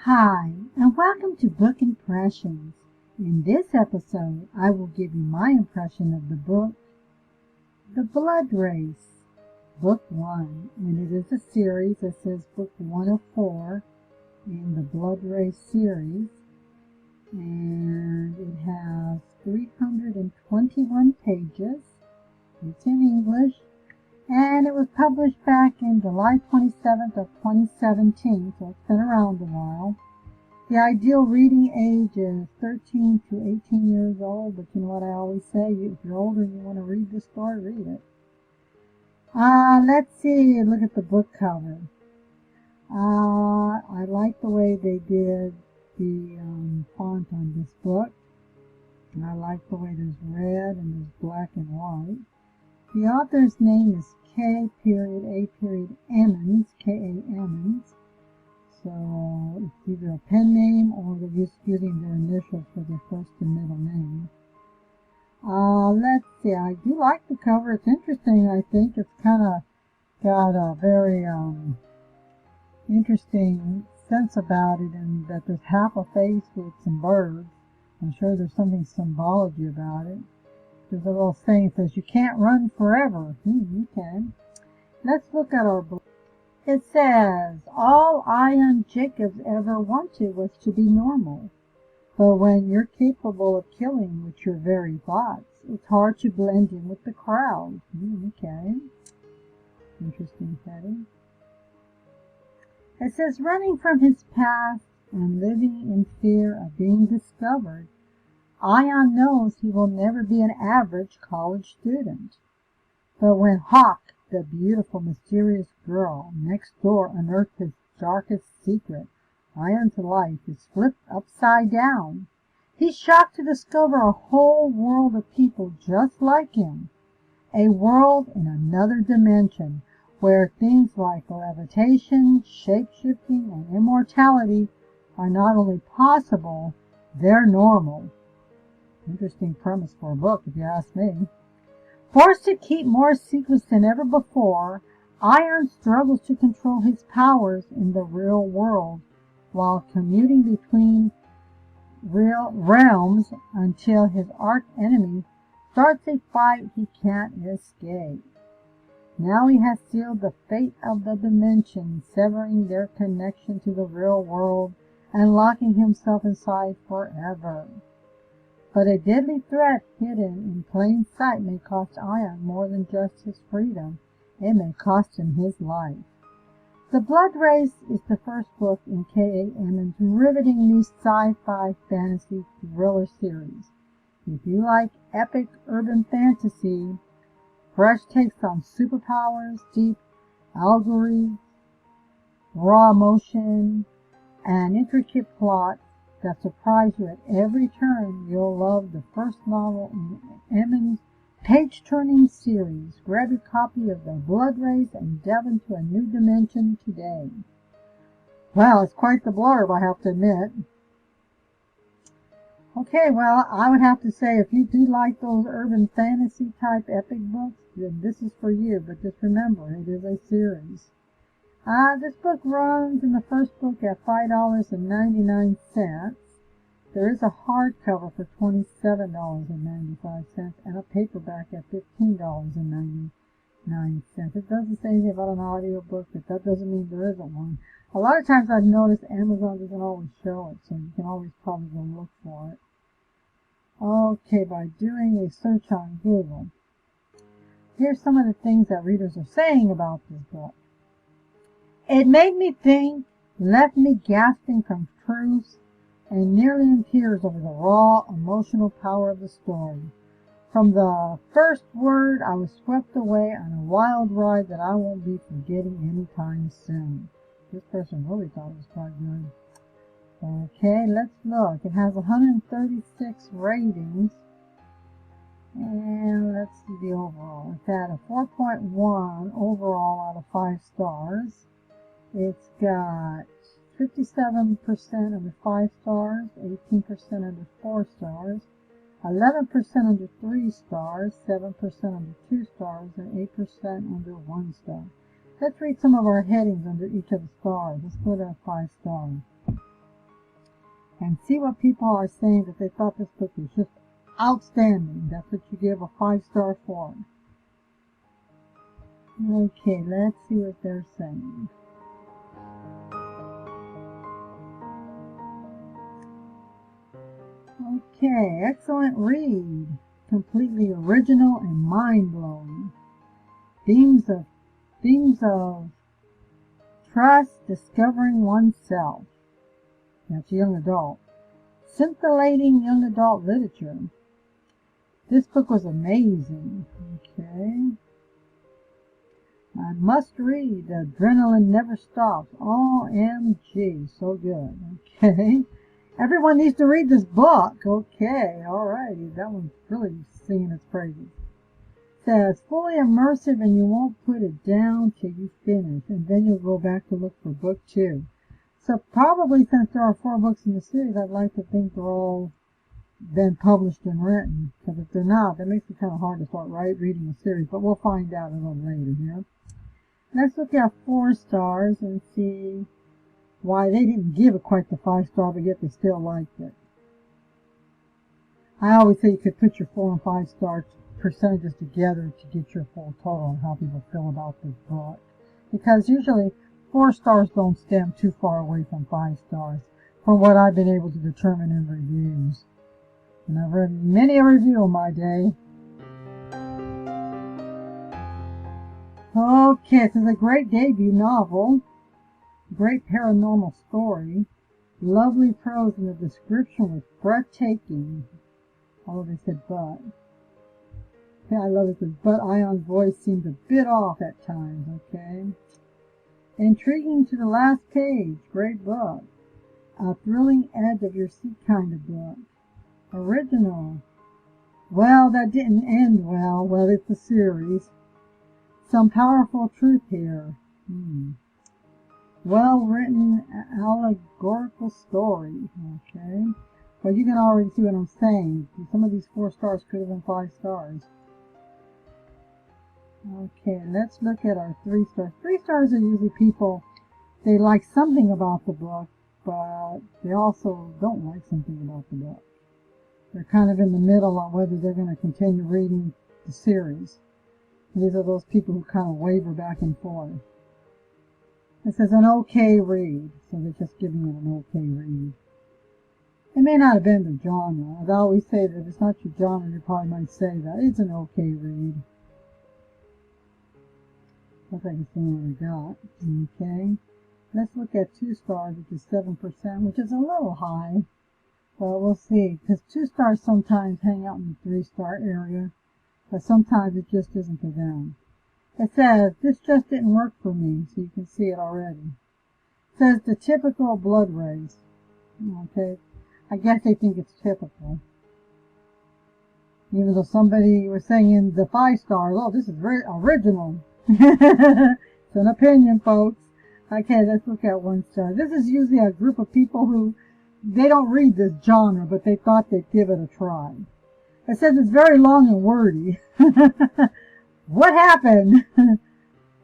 Hi, and welcome to Book Impressions. In this episode, I will give you my impression of the book, The Blood Race, Book 1, and it is a series that says Book 1 of 4 in the Blood Race series, and it has 321 pages. It's in English, and it was published back in July 27th of 2017, so it's been around a while. The ideal reading age is 13 to 18 years old, but you know what I always say, if you're older and you want to read this story, read it. Let's see, look at the book cover. I like the way they did the font on this book. And I like the way there's red and there's black and white. The author's name is K.A. Emmons, K.A. Emmons. So it's either a pen name or they're just using their initials for their first and middle name. Let's see, I do like the cover. It's interesting, I think. It's kind of got a very interesting sense about it, and that there's half a face with some birds. I'm sure there's something symbology about it. There's a little saying that says, "You can't run forever." You can. Let's look at our book. It says, all Ion Jacobs ever wanted was to be normal. But when you're capable of killing with your very thoughts, it's hard to blend in with the crowd. Okay. Interesting heading. It says, running from his past and living in fear of being discovered, Ion knows he will never be an average college student. But when Hawk, the beautiful, mysterious girl next door, unearthed his darkest secret, Ion's life is flipped upside down. He's shocked to discover a whole world of people just like him. A world in another dimension where things like levitation, shape-shifting, and immortality are not only possible, they're normal. Interesting premise for a book, if you ask me. Forced to keep more secrets than ever before, Ion struggles to control his powers in the real world while commuting between real realms until his arch-enemy starts a fight he can't escape. Now he has sealed the fate of the dimension, severing their connection to the real world and locking himself inside forever. But a deadly threat hidden in plain sight may cost Ion more than just his freedom. It may cost him his life. The Blood Race is the first book in K.A. Emmons' riveting new sci-fi fantasy thriller series. If you like epic urban fantasy, fresh takes on superpowers, deep allegories, raw emotion, and intricate plots that surprise you at every turn, you'll love the first novel in Emmons' page-turning series. Grab your copy of The Blood Race and delve into a new dimension today. Well, it's quite the blurb, I have to admit. Okay, well, I would have to say, if you do like those urban fantasy type epic books, then this is for you. But just remember, it is a series. This book runs in the first book at $5.99. There is a hardcover for $27.95 and a paperback at $15.99. It doesn't say anything about an audiobook, but that doesn't mean there isn't one. A lot of times I've noticed Amazon doesn't always show it, so you can always probably go look for it. Okay, by doing a search on Google, here's some of the things that readers are saying about this book. It made me think, left me gasping from truths, and nearly in tears over the raw, emotional power of the story. From the first word, I was swept away on a wild ride that I won't be forgetting anytime soon. This person really thought it was quite good. Okay, let's look. It has 136 ratings. And let's see the overall. It's at a 4.1 overall out of 5 stars. It's got 57% under 5 stars, 18% under 4 stars, 11% under 3 stars, 7% under 2 stars, and 8% under 1 star. Let's read some of our headings under each of the stars. Let's go to 5 stars. and see what people are saying that they thought this book was just outstanding. That's what you give a 5-star for. Okay, let's see what they're saying. Okay, excellent read. Completely original and mind-blowing. Themes of trust, discovering oneself. That's young adult. Scintillating young adult literature. This book was amazing. Okay. I must read. The adrenaline never stops. OMG. So good. Okay. Everyone needs to read this book. Okay. Alrighty. That one's really singing its praises. It says, fully immersive and you won't put it down till you finish. And then you'll go back to look for book 2. So probably since there are 4 books in the series, I'd like to think they're all been published and written. Because if they're not, that makes it kind of hard to start reading the series. But we'll find out a little later here. Let's look at 4 stars and see why they didn't give it quite the 5-star, but yet they still liked it. I always say you could put your 4 and 5-star percentages together to get your full total on how people feel about this book. Because usually 4 stars don't stem too far away from 5 stars, from what I've been able to determine in reviews. And I've read many a review in my day. Okay, this is a great debut novel, great paranormal story, lovely prose, and the description was breathtaking. Although they said but. Yeah, I love it, but Ion's voice seemed a bit off at times, okay? Intriguing to the last page, great book. A thrilling edge of your seat kind of book. Original. Well, that didn't end well. Well, it's a series. Some powerful truth here. Well-written, allegorical story. Okay. Well, you can already see what I'm saying. Some of these 4 stars could have been 5 stars. Okay, let's look at our 3 stars. 3 stars are usually people, they like something about the book, but they also don't like something about the book. They're kind of in the middle on whether they're going to continue reading the series. These are those people who kind of waver back and forth. It says an okay read, so they're just giving it an okay read. It may not have been the genre. As I always say that if it's not your genre, you probably might say that. It's an okay read. Looks like it's the one we got. Okay. Let's look at 2 stars, which is 7%, which is a little high. But we'll see. Because 2 stars sometimes hang out in the 3-star area. But sometimes it just isn't for them. It says, this just didn't work for me, so you can see it already. It says, the typical blood race. Okay, I guess they think it's typical. Even though somebody was saying in the 5 stars, oh, this is very original. It's an opinion, folks. Okay, let's look at 1 star. This is usually a group of people who, they don't read this genre, but they thought they'd give it a try. It says it's very long and wordy. What happened?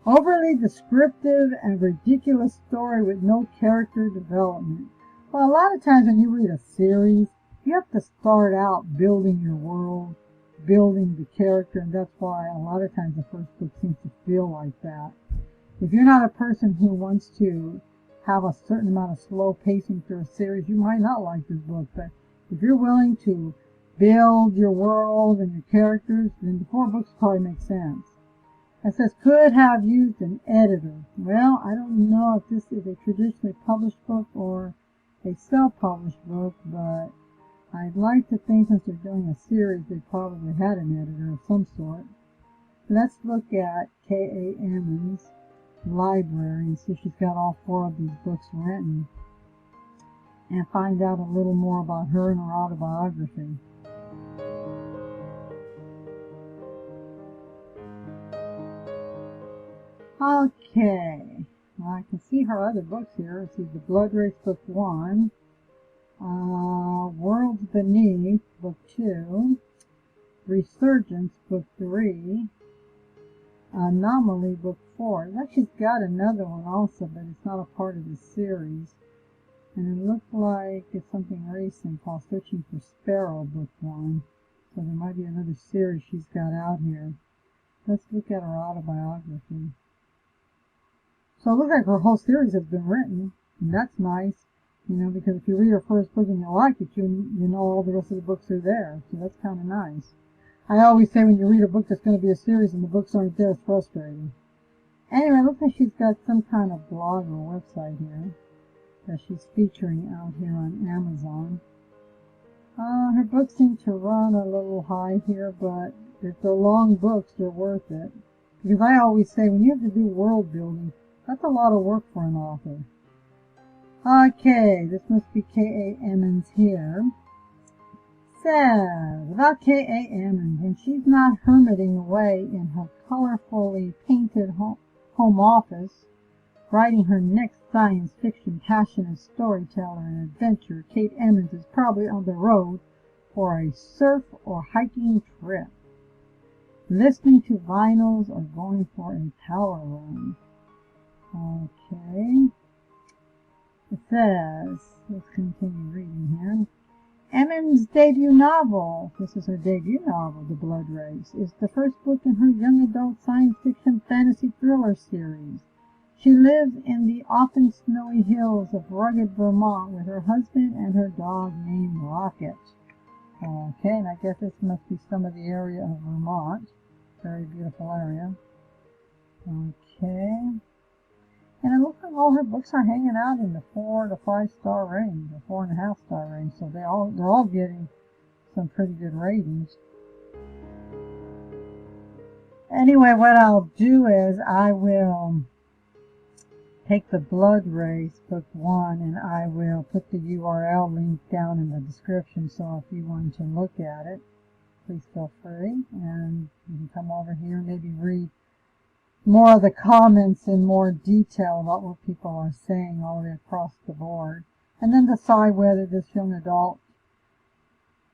Overly descriptive and ridiculous story with no character development. Well, a lot of times when you read a series, you have to start out building your world, building the character, and that's why a lot of times the first book seems to feel like that. If you're not a person who wants to have a certain amount of slow pacing through a series, you might not like this book, but if you're willing to build your world and your characters, then the 4 books probably make sense. It says, could have used an editor. Well, I don't know if this is a traditionally published book or a self-published book, but I'd like to think since they're doing a series, they probably had an editor of some sort. Let's look at K.A. Emmons' library and see if she's got all 4 of these books written and find out a little more about her and her autobiography. Okay, well, I can see her other books here. I see The Blood Race, Book 1, Worlds Beneath, Book 2, Resurgence, Book 3, Anomaly, Book 4. She's got another one also, but it's not a part of the series. And it looked like it's something recent called Searching for Sparrow, Book 1. So there might be another series she's got out here. Let's look at her autobiography. So it looks like her whole series has been written, and that's nice, you know, because if you read her first book and you like it, you know all the rest of the books are there. So that's kind of nice. I always say when you read a book that's going to be a series and the books aren't there, it's frustrating. Anyway, it looks like she's got some kind of blog or website here that she's featuring out here on Amazon. Her books seem to run a little high here, but if they're long books, they're worth it. Because I always say when you have to do world building, that's a lot of work for an author. Okay, this must be K.A. Emmons here. Says about K.A. Emmons, and she's not hermiting away in her colorfully painted home office, writing her next science fiction passionate storyteller and adventure. Kate Emmons is probably on the road for a surf or hiking trip, listening to vinyls or going for a power run. Okay. It says, let's continue reading here. Emmons' debut novel, this is her debut novel, The Blood Race, is the first book in her young adult science fiction fantasy thriller series. She lives in the often snowy hills of rugged Vermont with her husband and her dog named Rocket. Okay, and I guess this must be some of the area of Vermont. Very beautiful area. Okay. And it looks like all her books are hanging out in the 4 to 5 star range, or 4.5 star range, so they're all getting some pretty good ratings. Anyway, what I'll do is I will take the Blood Race, Book 1, and I will put the URL link down in the description, so if you want to look at it, please feel free, and you can come over here and maybe read more of the comments in more detail about what people are saying all the way across the board, and then decide whether this young adult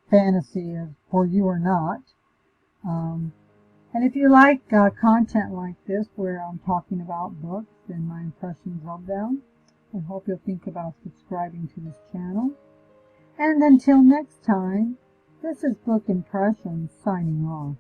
fantasy is for you or not. And if you like content like this where I'm talking about books and my impressions of them, I hope you'll think about subscribing to this channel. And until next time, this is Book Impressions signing off.